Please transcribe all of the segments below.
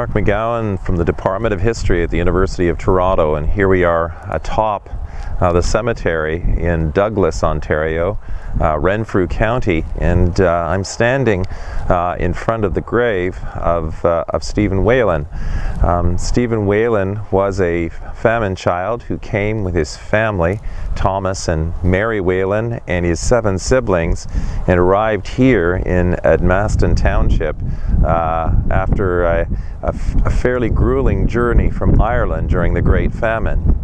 Mark McGowan from the Department of History at the University of Toronto, and here we are atop the cemetery in Douglas, Ontario, Renfrew County, and I'm standing in front of the grave of Stephen Whelan. Stephen Whelan was a famine child who came with his family, Thomas and Mary Whelan, and his 7 siblings, and arrived here in Edmaston Township after a fairly grueling journey from Ireland during the Great Famine.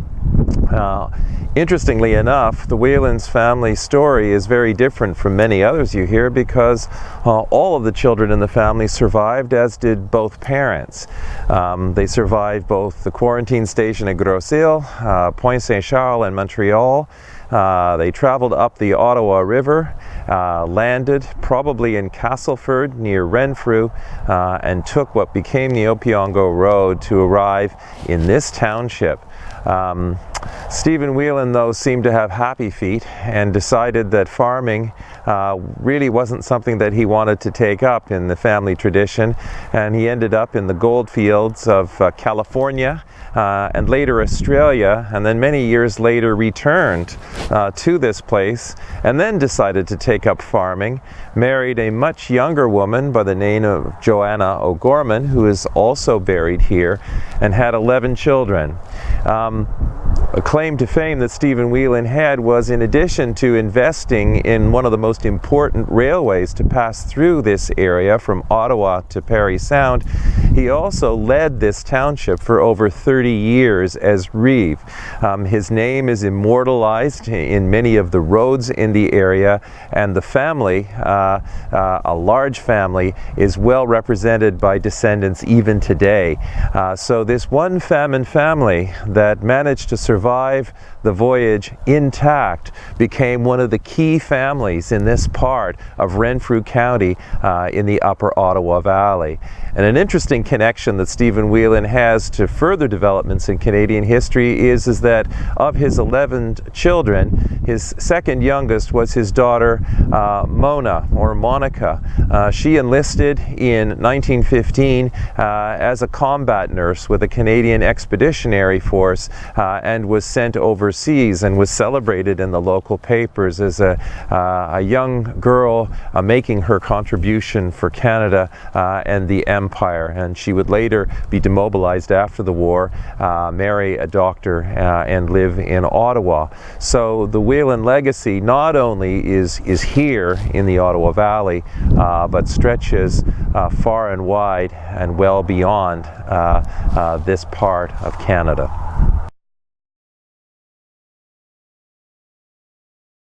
Interestingly enough, the Whelan's family story is very different from many others you hear, because all of the children in the family survived, as did both parents. They survived both the quarantine station at Grosse-Île, Pointe Saint-Charles and Montreal. They traveled up the Ottawa River, landed probably in Castleford near Renfrew, and took what became the Opiongo Road to arrive in this township. Stephen Whelan, though, seemed to have happy feet and decided that farming really wasn't something that he wanted to take up in the family tradition, and he ended up in the gold fields of California and later Australia, and then many years later returned to this place and then decided to take up farming, married a much younger woman by the name of Joanna O'Gorman, who is also buried here, and had 11 children. A claim to fame that Stephen Whelan had was, in addition to investing in one of the most important railways to pass through this area from Ottawa to Parry Sound, he also led this township for over 30 years as Reeve. His name is immortalized in many of the roads in the area, and the family, a large family, is well represented by descendants even today. So this one famine family that managed to survive the voyage intact became one of the key families in this part of Renfrew County in the Upper Ottawa Valley. And an interesting connection that Stephen Whelan has to further developments in Canadian history is that of his 11 children, his second youngest was his daughter Mona, or Monica. She enlisted in 1915 as a combat nurse with the Canadian Expeditionary Force and was sent overseas, and was celebrated in the local papers as a young girl making her contribution for Canada and the Empire. And she would later be demobilized after the war, marry a doctor, and live in Ottawa. So the Whelan legacy not only is here in the Ottawa Valley, but stretches far and wide and well beyond this part of Canada.